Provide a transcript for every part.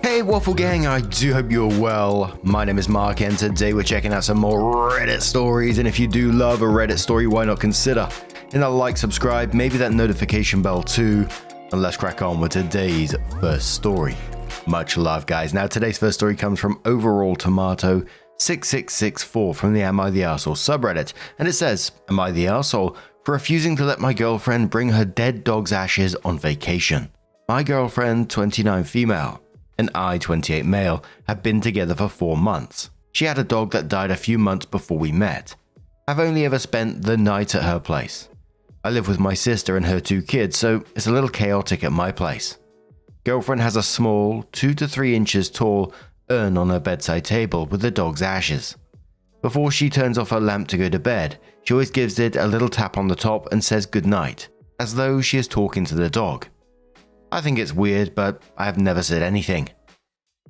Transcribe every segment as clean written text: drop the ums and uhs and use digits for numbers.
Hey Waffle Gang, I do hope you're well. My name is Mark and today we're checking out some more Reddit stories, and if you do love a Reddit story, why not consider hitting that like, subscribe, maybe that notification bell too, and let's crack on with today's first story. Much love guys. Now today's first story comes from Overall Tomato 6664 from the Am I the Arsehole subreddit, and it says, Am I the arsehole for refusing to let my girlfriend bring her dead dog's ashes on vacation? My girlfriend, 29 female, and I, 28 male, have been together for 4 months. She had a dog that died a few months before we met. I've only ever spent the night at her place. I live with my sister and her 2 kids, so it's a little chaotic at my place. Girlfriend has a small, 2 to 3 inches tall urn on her bedside table with the dog's ashes. Before she turns off her lamp to go to bed, she always gives it a little tap on the top and says goodnight, as though she is talking to the dog. I think it's weird, but I have never said anything.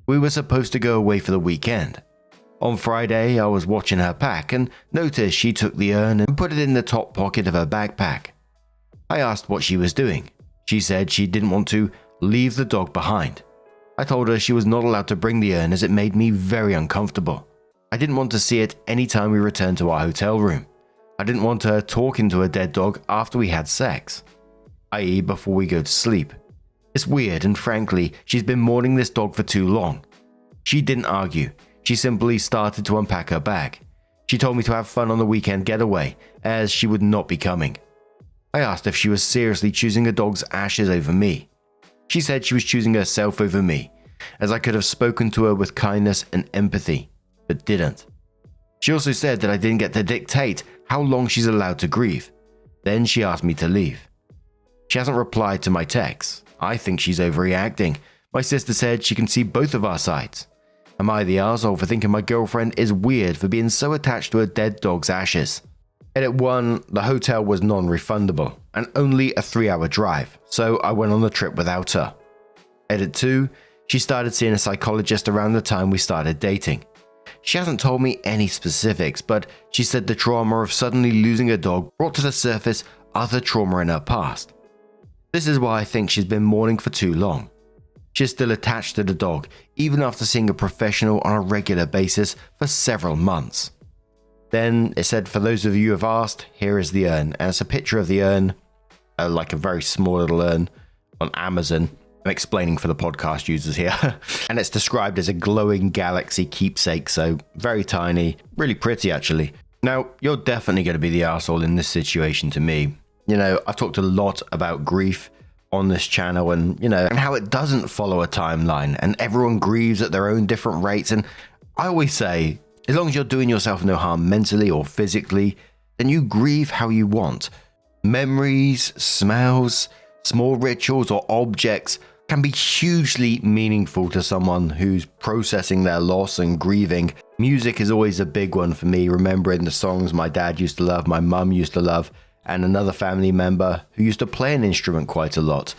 We were supposed to go away for the weekend. On Friday, I was watching her pack and noticed she took the urn and put it in the top pocket of her backpack. I asked what she was doing. She said she didn't want to leave the dog behind. I told her she was not allowed to bring the urn as it made me very uncomfortable. I didn't want to see it anytime we returned to our hotel room. I didn't want her talking to a dead dog after we had sex, i.e. before we go to sleep. It's weird, and frankly, she's been mourning this dog for too long. She didn't argue. She simply started to unpack her bag. She told me to have fun on the weekend getaway, as she would not be coming. I asked if she was seriously choosing a dog's ashes over me. She said she was choosing herself over me, as I could have spoken to her with kindness and empathy, but didn't. She also said that I didn't get to dictate how long she's allowed to grieve. Then she asked me to leave. She hasn't replied to my texts. I think she's overreacting. My sister said she can see both of our sides. Am I the arsehole for thinking my girlfriend is weird for being so attached to a dead dog's ashes? Edit 1, the hotel was non-refundable and only a 3-hour drive, so I went on the trip without her. Edit 2, she started seeing a psychologist around the time we started dating. She hasn't told me any specifics, but she said the trauma of suddenly losing a dog brought to the surface other trauma in her past. This is why I think she's been mourning for too long. She's still attached to the dog, even after seeing a professional on a regular basis for several months. Then it said, for those of you who have asked, here is the urn, and it's a picture of the urn, like a very small little urn on Amazon. I'm explaining for the podcast users here. And it's described as a glowing galaxy keepsake, so very tiny, really pretty actually. Now, you're definitely going to be the arsehole in this situation to me. You know, I've talked a lot about grief on this channel and how it doesn't follow a timeline and everyone grieves at their own different rates. And I always say, as long as you're doing yourself no harm mentally or physically, then you grieve how you want. Memories, smells, small rituals or objects can be hugely meaningful to someone who's processing their loss and grieving. Music is always a big one for me, remembering the songs my dad used to love, my mum used to love, and another family member who used to play an instrument quite a lot.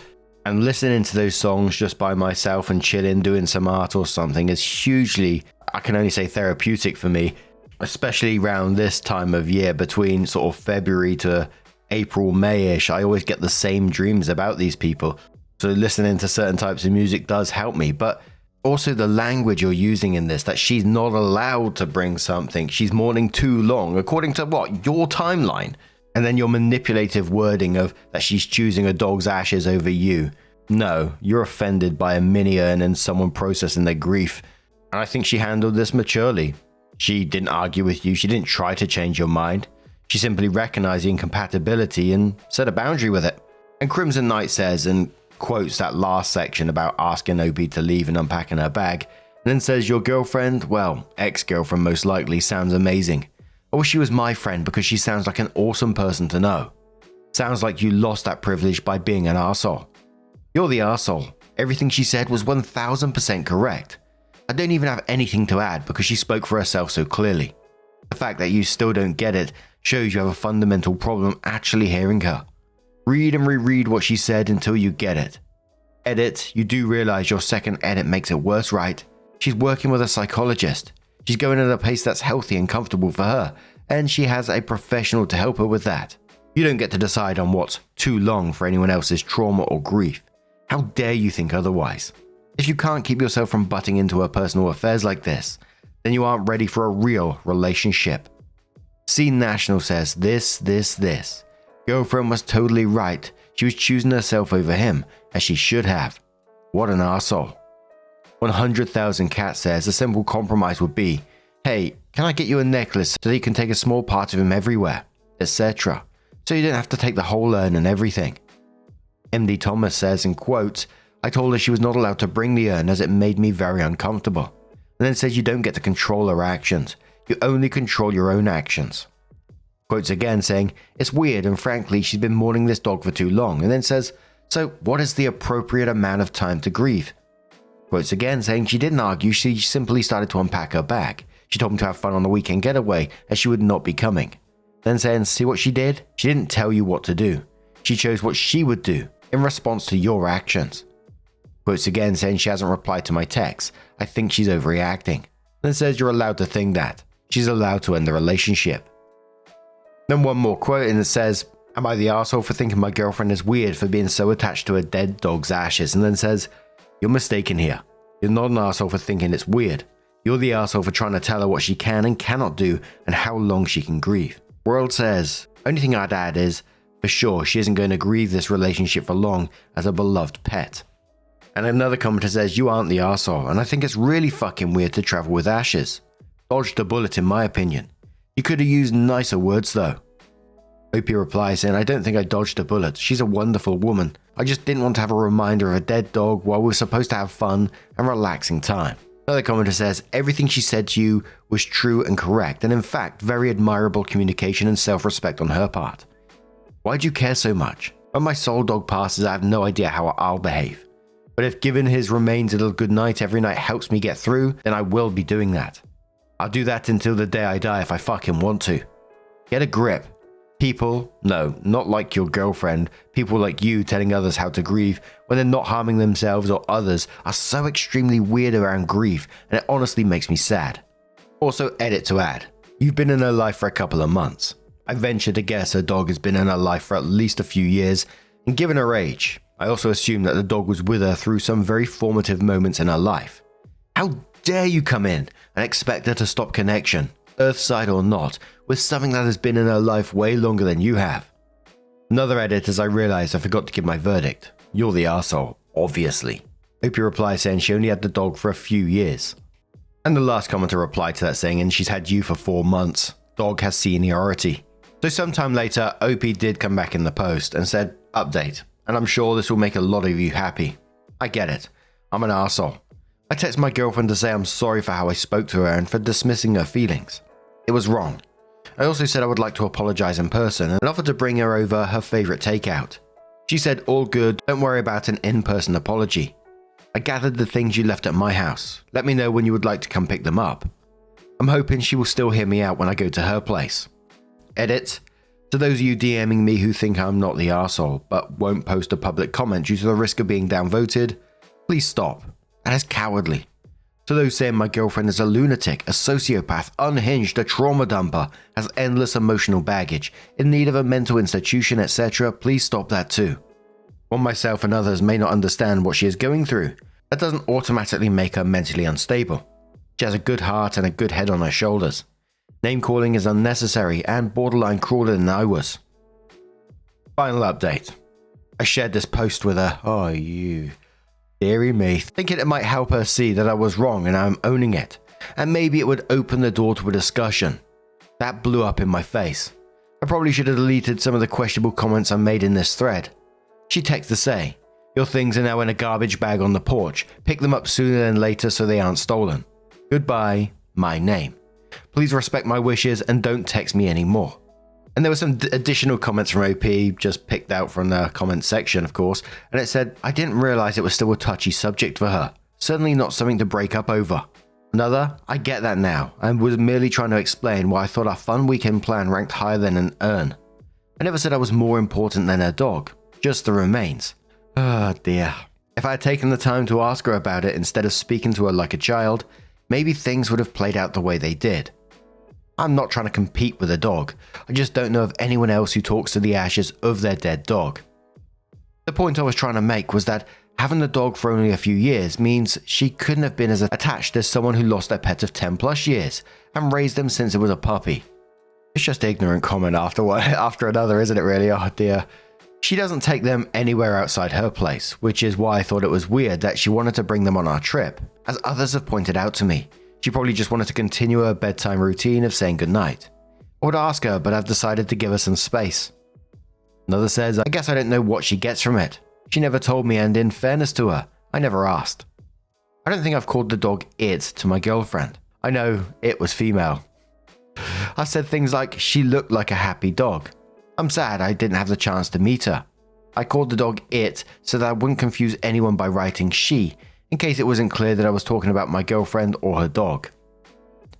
And listening to those songs just by myself and chilling, doing some art or something is hugely, I can only say, therapeutic for me, especially around this time of year between sort of February to April, May-ish. I always get the same dreams about these people. So listening to certain types of music does help me, but also the language you're using in this, that she's not allowed to bring something, she's mourning too long, according to what? Your timeline. And then your manipulative wording of that she's choosing a dog's ashes over you. No, you're offended by a mini urn and someone processing their grief. And I think she handled this maturely. She didn't argue with you. She didn't try to change your mind. She simply recognized the incompatibility and set a boundary with it. And Crimson Knight says, and quotes that last section about asking Opie to leave and unpacking her bag, and then says, your girlfriend, well, ex-girlfriend most likely, sounds amazing. I wish she was my friend because she sounds like an awesome person to know. Sounds like you lost that privilege by being an arsehole. You're the arsehole. Everything she said was 1000% correct. I don't even have anything to add because she spoke for herself so clearly. The fact that you still don't get it shows you have a fundamental problem actually hearing her. Read and reread what she said until you get it. Edit, you do realize your second edit makes it worse, right? She's working with a psychologist. She's going at a pace that's healthy and comfortable for her, and she has a professional to help her with that. You don't get to decide on what's too long for anyone else's trauma or grief. How dare you think otherwise? If you can't keep yourself from butting into her personal affairs like this, then you aren't ready for a real relationship. Scene National says this. Girlfriend was totally right. She was choosing herself over him, as she should have. What an arsehole. 100,000 Cat says a simple compromise would be, hey, can I get you a necklace so that you can take a small part of him everywhere, etc. So you don't have to take the whole urn and everything. MD Thomas says in quotes, I told her she was not allowed to bring the urn as it made me very uncomfortable. And then says you don't get to control her actions. You only control your own actions. Quotes again saying, it's weird and frankly she's been mourning this dog for too long, and then says, so what is the appropriate amount of time to grieve? Quotes again saying she didn't argue, she simply started to unpack her bag. She told him to have fun on the weekend getaway as she would not be coming. Then saying, see what she did? She didn't tell you what to do. She chose what she would do in response to your actions. Quotes again saying she hasn't replied to my texts. I think she's overreacting. Then says you're allowed to think that. She's allowed to end the relationship. Then one more quote and it says, am I the arsehole for thinking my girlfriend is weird for being so attached to a dead dog's ashes? And then says, you're mistaken here. You're not an arsehole for thinking it's weird. You're the arsehole for trying to tell her what she can and cannot do and how long she can grieve. World says, only thing I'd add is, for sure she isn't going to grieve this relationship for long as a beloved pet. And another commenter says, you aren't the arsehole, and I think it's really fucking weird to travel with ashes. Dodged a bullet in my opinion. You could have used nicer words though. OP replies saying, I don't think I dodged a bullet. She's a wonderful woman. I just didn't want to have a reminder of a dead dog while we were supposed to have fun and relaxing time. Another commenter says, everything she said to you was true and correct, and in fact, very admirable communication and self-respect on her part. Why do you care so much? When my soul dog passes, I have no idea how I'll behave. But if giving his remains a little good night every night helps me get through, then I will be doing that. I'll do that until the day I die if I fucking want to. Get a grip. People, no, not like your girlfriend, people like you telling others how to grieve when they're not harming themselves or others are so extremely weird around grief, and it honestly makes me sad. Also, edit to add, you've been in her life for a couple of months. I venture to guess her dog has been in her life for at least a few years, and given her age, I also assume that the dog was with her through some very formative moments in her life. How dare you come in and expect her to stop connection, earthside or not, with something that has been in her life way longer than you have? Another edit as I realized I forgot to give my verdict. You're the arsehole, obviously. OP replies saying she only had the dog for a few years. And the last commenter replied to that saying, and she's had you for 4 months. Dog has seniority. So sometime later, OP did come back in the post and said, update. And I'm sure this will make a lot of you happy. I get it. I'm an arsehole. I texted my girlfriend to say I'm sorry for how I spoke to her and for dismissing her feelings. It was wrong. I also said I would like to apologize in person and offered to bring her over her favorite takeout. She said all good, don't worry about an in-person apology. I gathered the things you left at my house. Let me know when you would like to come pick them up. I'm hoping she will still hear me out when I go to her place. Edit. To those of you DMing me who think I'm not the arsehole but won't post a public comment due to the risk of being downvoted, please stop. That is cowardly. To those saying my girlfriend is a lunatic, a sociopath, unhinged, a trauma dumper, has endless emotional baggage, in need of a mental institution, etc., please stop that too. While myself and others may not understand what she is going through, that doesn't automatically make her mentally unstable. She has a good heart and a good head on her shoulders. Name calling is unnecessary and borderline crueler than I was. Final update. I shared this post with her. Oh, you. Deary me. Thinking it might help her see that I was wrong and I'm owning it. And maybe it would open the door to a discussion. That blew up in my face. I probably should have deleted some of the questionable comments I made in this thread. She texted to say, your things are now in a garbage bag on the porch. Pick them up sooner than later so they aren't stolen. Goodbye, my name. Please respect my wishes and don't text me anymore. And there were some additional comments from OP, just picked out from the comment section, of course, and it said, I didn't realize it was still a touchy subject for her. Certainly not something to break up over. Another, I get that now, and was merely trying to explain why I thought our fun weekend plan ranked higher than an urn. I never said I was more important than her dog, just the remains. Oh dear. If I had taken the time to ask her about it instead of speaking to her like a child, maybe things would have played out the way they did. I'm not trying to compete with a dog, I just don't know of anyone else who talks to the ashes of their dead dog. The point I was trying to make was that Having the dog for only a few years means she couldn't have been as attached as someone who lost their pet of 10 plus years and raised them since it was a puppy. It's just ignorant comment after one after another, isn't it really? Oh dear. She doesn't take them anywhere outside her place, which is why I thought it was weird that she wanted to bring them on our trip. As others have pointed out to me, she probably just wanted to continue her bedtime routine of saying goodnight. I would ask her, but I've decided to give her some space. Another says, I guess I don't know what she gets from it. She never told me, and in fairness to her, I never asked. I don't think I've called the dog it to my girlfriend. I know it was female. I said things like she looked like a happy dog. I'm sad I didn't have the chance to meet her. I called the dog it so that I wouldn't confuse anyone by writing she, in case it wasn't clear that I was talking about my girlfriend or her dog.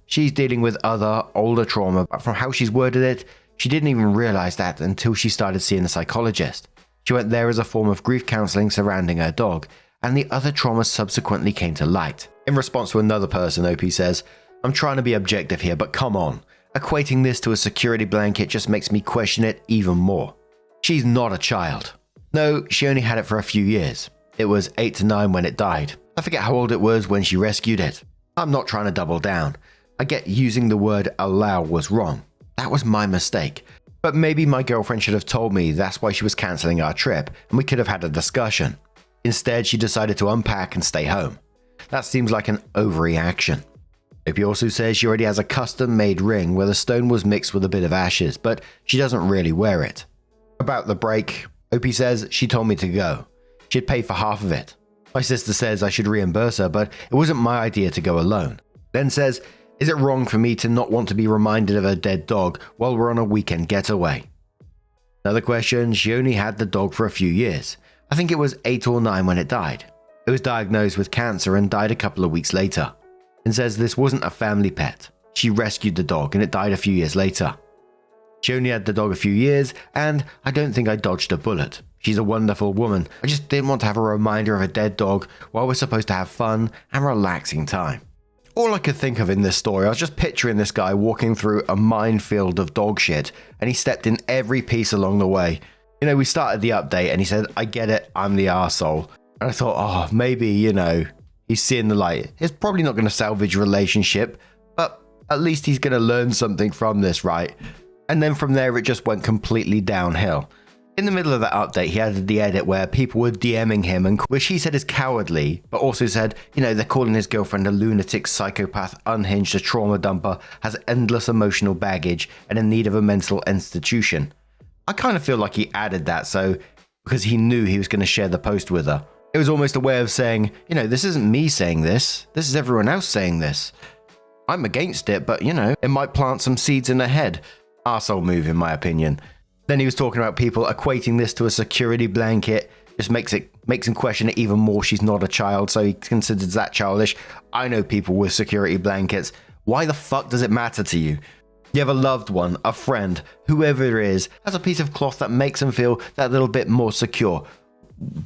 She's dealing with other, older trauma, but from how she's worded it, she didn't even realize that until she started seeing a psychologist. She went there as a form of grief counseling surrounding her dog, and the other trauma subsequently came to light. In response to another person, OP says, I'm trying to be objective here, but come on. Equating this to a security blanket just makes me question it even more. She's not a child. No, she only had it for a few years. It was 8 to 9 when it died. I forget how old it was when she rescued it. I'm not trying to double down. I get using the word allow was wrong. That was my mistake. But maybe my girlfriend should have told me that's why she was cancelling our trip, and we could have had a discussion. Instead, she decided to unpack and stay home. That seems like an overreaction. OP also says she already has a custom-made ring where the stone was mixed with a bit of ashes, but she doesn't really wear it. About the break, OP says she told me to go. She'd pay for half of it. My sister says I should reimburse her, but it wasn't my idea to go alone. Then says, is it wrong for me to not want to be reminded of her dead dog while we're on a weekend getaway? Another question, she only had the dog for a few years. I think it was 8 or 9 when it died. It was diagnosed with cancer and died a couple of weeks later. And says this wasn't a family pet. She rescued the dog and it died a few years later. She only had the dog a few years, and I don't think I dodged a bullet. She's a wonderful woman. I just didn't want to have a reminder of a dead dog while we're supposed to have fun and relaxing time. All I could think of in this story, I was just picturing this guy walking through a minefield of dog shit, and he stepped in every piece along the way. You know, we started the update and he said, I get it, I'm the arsehole. And I thought, oh, maybe, you know, he's seeing the light. It's probably not going to salvage a relationship, but at least he's going to learn something from this, right? And then from there, it just went completely downhill. In the middle of that update, he added the edit where people were DMing him, and which he said is cowardly, but also said, you know, they're calling his girlfriend a lunatic, psychopath, unhinged, a trauma dumper, has endless emotional baggage, and in need of a mental institution. I kind of feel like he added that because he knew he was going to share the post with her. It was almost a way of saying, you know, this isn't me saying this is everyone else saying this. I'm against it, but you know, it might plant some seeds in her head. Arsehole move, in my opinion. Then he was talking about people equating this to a security blanket. Just makes him question it even more. She's not a child, so he considers that childish. I know people with security blankets. Why the fuck does it matter to you? You have a loved one, a friend, whoever it is, has a piece of cloth that makes them feel that little bit more secure.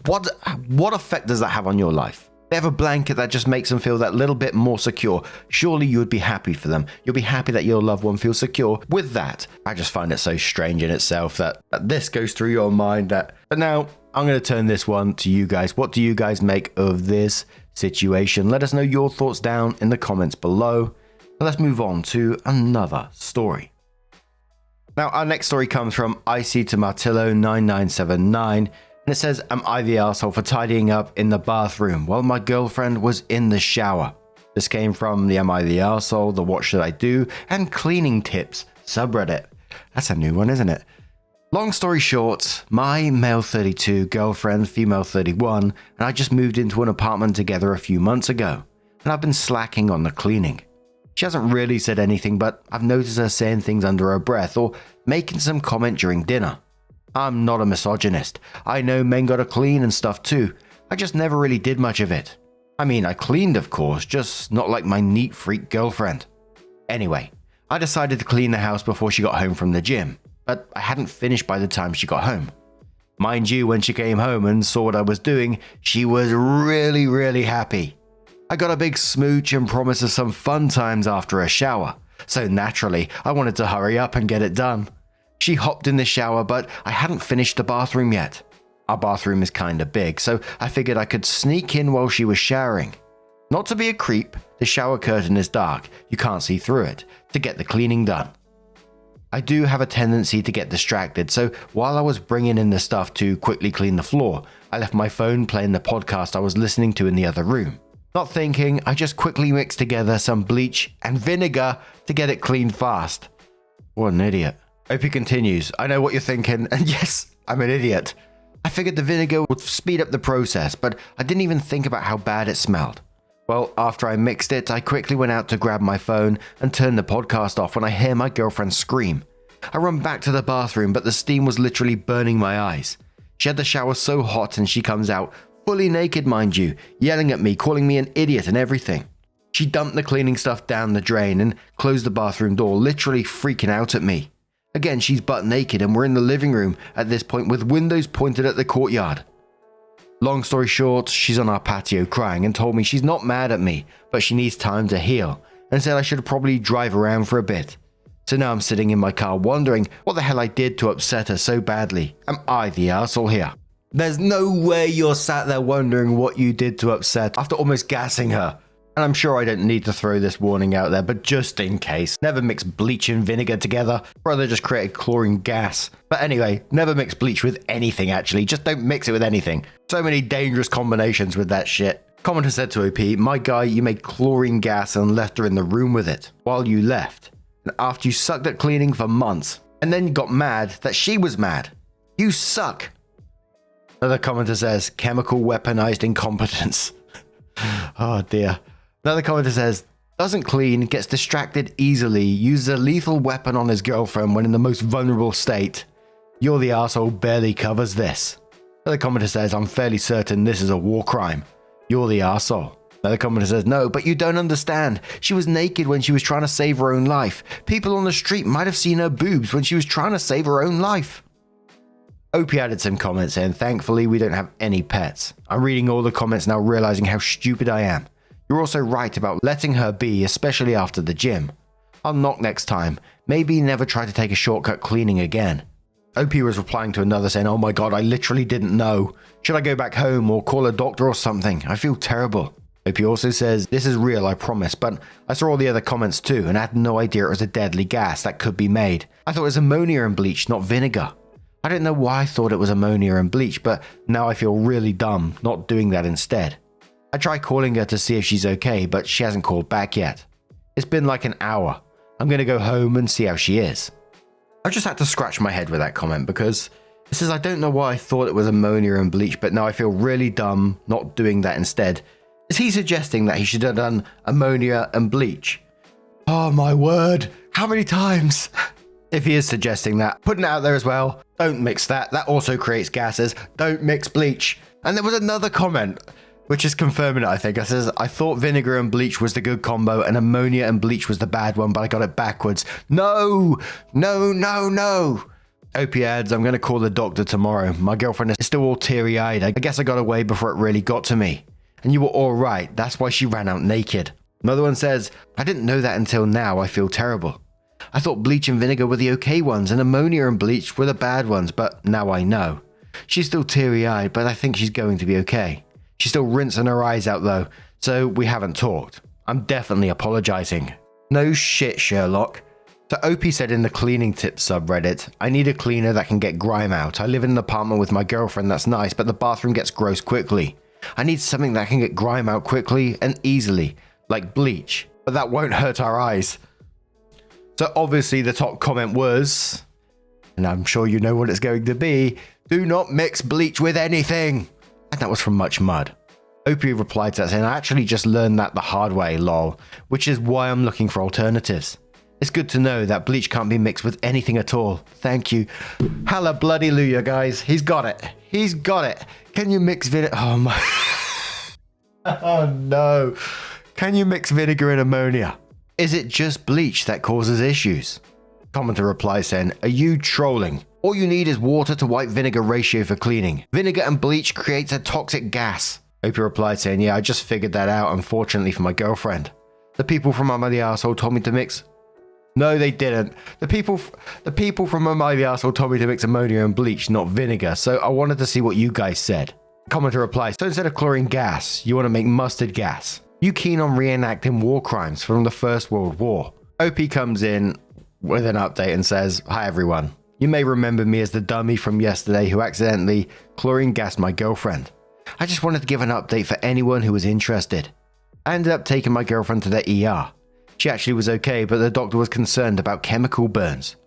What effect does that have on your life? They have a blanket that just makes them feel that little bit more secure. Surely you would be happy for them. You'll be happy that your loved one feels secure with that. I just find it so strange in itself that this goes through your mind. But now I'm going to turn this one to you guys. What do you guys make of this situation? Let us know your thoughts down in the comments below. And let's move on to another story. Now, our next story comes from IC to Martillo 9979. And it says, am I the asshole for tidying up in the bathroom while my girlfriend was in the shower? This came from the Am I the Arsehole, the What Should I Do, and Cleaning Tips subreddit. That's a new one, isn't it? Long story short, my male 32 girlfriend, female 31, and I just moved into an apartment together a few months ago, and I've been slacking on the cleaning. She hasn't really said anything, but I've noticed her saying things under her breath or making some comment during dinner. I'm not a misogynist. I know men gotta clean and stuff too. I just never really did much of it. I mean, I cleaned of course, just not like my neat freak girlfriend. Anyway, I decided to clean the house before she got home from the gym, but I hadn't finished by the time she got home. Mind you, when she came home and saw what I was doing, she was really happy. I got a big smooch and promised her some fun times after a shower, so naturally, I wanted to hurry up and get it done. She hopped in the shower, but I hadn't finished the bathroom yet. Our bathroom is kinda big, so I figured I could sneak in while she was showering. Not to be a creep, the shower curtain is dark, you can't see through it, to get the cleaning done. I do have a tendency to get distracted, so while I was bringing in the stuff to quickly clean the floor, I left my phone playing the podcast I was listening to in the other room. Not thinking, I just quickly mixed together some bleach and vinegar to get it cleaned fast. What an idiot. OP continues, I know what you're thinking, and yes, I'm an idiot. I figured the vinegar would speed up the process, but I didn't even think about how bad it smelled. Well, after I mixed it, I quickly went out to grab my phone and turn the podcast off when I hear my girlfriend scream. I run back to the bathroom, but the steam was literally burning my eyes. She had the shower so hot and she comes out, fully naked mind you, yelling at me, calling me an idiot and everything. She dumped the cleaning stuff down the drain and closed the bathroom door, literally freaking out at me. Again, she's butt naked and we're in the living room at this point with windows pointed at the courtyard. Long story short, she's on our patio crying and told me she's not mad at me, but she needs time to heal, and said I should probably drive around for a bit. So now I'm sitting in my car wondering what the hell I did to upset her so badly. Am I the arsehole here? There's no way you're sat there wondering what you did to upset after almost gassing her. And I'm sure I don't need to throw this warning out there, but just in case, never mix bleach and vinegar together, or they just create chlorine gas. But anyway, never mix bleach with anything actually, just don't mix it with anything. So many dangerous combinations with that shit. Commenter said to OP, my guy, you made chlorine gas and left her in the room with it, while you left. And after you sucked at cleaning for months, and then got mad that she was mad. You suck. Another commenter says, chemical weaponized incompetence. Oh dear. Another commenter says, doesn't clean, gets distracted easily, uses a lethal weapon on his girlfriend when in the most vulnerable state. You're the arsehole barely covers this. Another commenter says, I'm fairly certain this is a war crime. You're the arsehole. Another commenter says, no, but you don't understand. She was naked when she was trying to save her own life. People on the street might have seen her boobs when she was trying to save her own life. OP added some comments saying, thankfully we don't have any pets. I'm reading all the comments now realizing how stupid I am. You're also right about letting her be, especially after the gym. I'll knock next time. Maybe never try to take a shortcut cleaning again. OP was replying to another saying, oh my god, I literally didn't know. Should I go back home or call a doctor or something? I feel terrible. OP also says, this is real, I promise, but I saw all the other comments too and I had no idea it was a deadly gas that could be made. I thought it was ammonia and bleach, not vinegar. I don't know why I thought it was ammonia and bleach, but now I feel really dumb not doing that instead. I tried calling her to see if she's okay, but she hasn't called back yet. It's been like an hour. I'm going to go home and see how she is. I just had to scratch my head with that comment because it says I don't know why I thought it was ammonia and bleach, but now I feel really dumb not doing that instead. Is he suggesting that he should have done ammonia and bleach? Oh my word, how many times? If he is suggesting that, putting it out there as well, don't mix that, that also creates gases, don't mix bleach. And there was another comment, which is confirming it, I think. It says, I thought vinegar and bleach was the good combo and ammonia and bleach was the bad one, but I got it backwards. No, no, no, no. OP adds, I'm going to call the doctor tomorrow. My girlfriend is still all teary-eyed. I guess I got away before it really got to me. And you were all right. That's why she ran out naked. Another one says, I didn't know that until now. I feel terrible. I thought bleach and vinegar were the okay ones and ammonia and bleach were the bad ones, but now I know. She's still teary-eyed, but I think she's going to be okay. She's still rinsing her eyes out though, so we haven't talked. I'm definitely apologizing. No shit, Sherlock. So OP said in the cleaning tips subreddit, I need a cleaner that can get grime out. I live in an apartment with my girlfriend that's nice, but the bathroom gets gross quickly. I need something that can get grime out quickly and easily, like bleach, but that won't hurt our eyes. So obviously the top comment was, and I'm sure you know what it's going to be, do not mix bleach with anything. And that was from Much Mud. OP replied to that saying, I actually just learned that the hard way, lol, which is why I'm looking for alternatives. It's good to know that bleach can't be mixed with anything at all. Thank you. Hallelujah, guys. He's got it. He's got it. Can you mix vinegar? Oh my. Oh no. Can you mix vinegar and ammonia? Is it just bleach that causes issues? Commenter replies saying, are you trolling? All you need is water to white vinegar ratio for cleaning. Vinegar and bleach creates a toxic gas. OP replied saying, yeah, I just figured that out, unfortunately for my girlfriend. The people from I'm the Arsehole told me to mix. No, they didn't. The people from my arsehole told me to mix ammonia and bleach, not vinegar, so I wanted to see what you guys said. Commenter replies, so instead of chlorine gas, you want to make mustard gas. You keen on reenacting war crimes from the First World War? OP comes in with an update and says, hi everyone. You may remember me as the dummy from yesterday who accidentally chlorine gassed my girlfriend. I just wanted to give an update for anyone who was interested. I ended up taking my girlfriend to the ER. She actually was okay, but the doctor was concerned about chemical burns.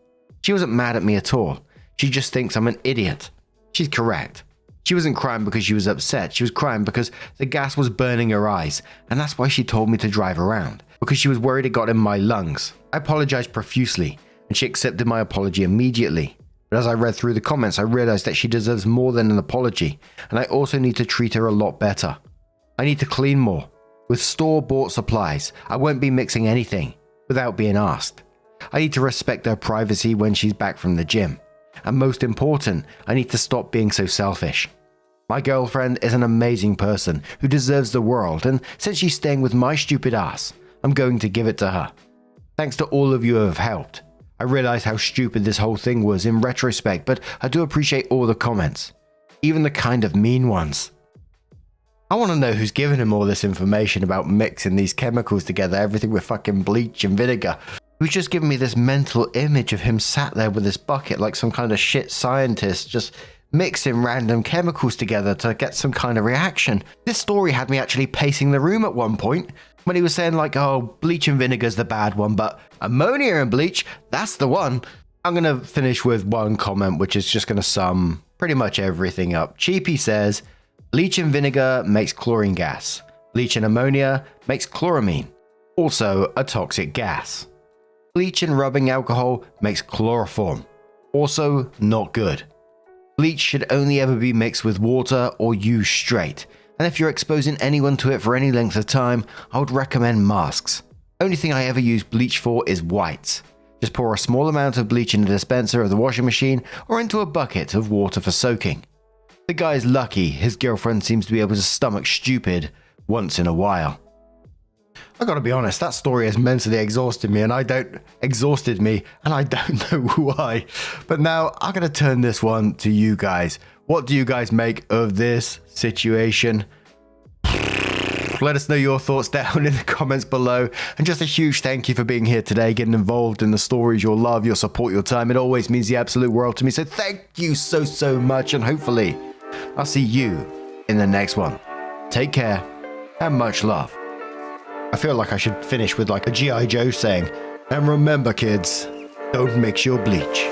She wasn't mad at me at all. She just thinks I'm an idiot. She's correct. She wasn't crying because she was upset. She was crying because the gas was burning her eyes, and that's why she told me to drive around, because she was worried it got in my lungs. I apologized profusely, and she accepted my apology immediately. But as I read through the comments, I realized that she deserves more than an apology, and I also need to treat her a lot better. I need to clean more. With store-bought supplies, I won't be mixing anything without being asked. I need to respect her privacy when she's back from the gym. And most important, I need to stop being so selfish. My girlfriend is an amazing person who deserves the world, and since she's staying with my stupid ass, I'm going to give it to her. Thanks to all of you who have helped. I realize how stupid this whole thing was in retrospect, but I do appreciate all the comments, even the kind of mean ones. I want to know who's giving him all this information about mixing these chemicals together, everything with fucking bleach and vinegar. Who's just giving me this mental image of him sat there with this bucket like some kind of shit scientist, just mixing random chemicals together to get some kind of reaction. This story had me actually pacing the room at one point when he was saying like, oh, bleach and vinegar's the bad one, but ammonia and bleach, that's the one. I'm going to finish with one comment, which is just going to sum pretty much everything up. Cheapy says, bleach and vinegar makes chlorine gas. Bleach and ammonia makes chloramine, also a toxic gas. Bleach and rubbing alcohol makes chloroform, also not good. Bleach should only ever be mixed with water or used straight, and if you're exposing anyone to it for any length of time, I would recommend masks. Only thing I ever use bleach for is whites. Just pour a small amount of bleach in the dispenser of the washing machine or into a bucket of water for soaking. The guy's lucky his girlfriend seems to be able to stomach stupid once in a while. I gotta be honest, that story has mentally exhausted me and I don't know why. But now I'm gonna turn this one to you guys. What do you guys make of this situation? Let us know your thoughts down in the comments below. And just a huge thank you for being here today, getting involved in the stories, your love, your support, your time. It always means the absolute world to me. So thank you so much, and hopefully I'll see you in the next one. Take care and much love. I feel like I should finish with like a G.I. Joe saying, and remember kids, don't mix your bleach.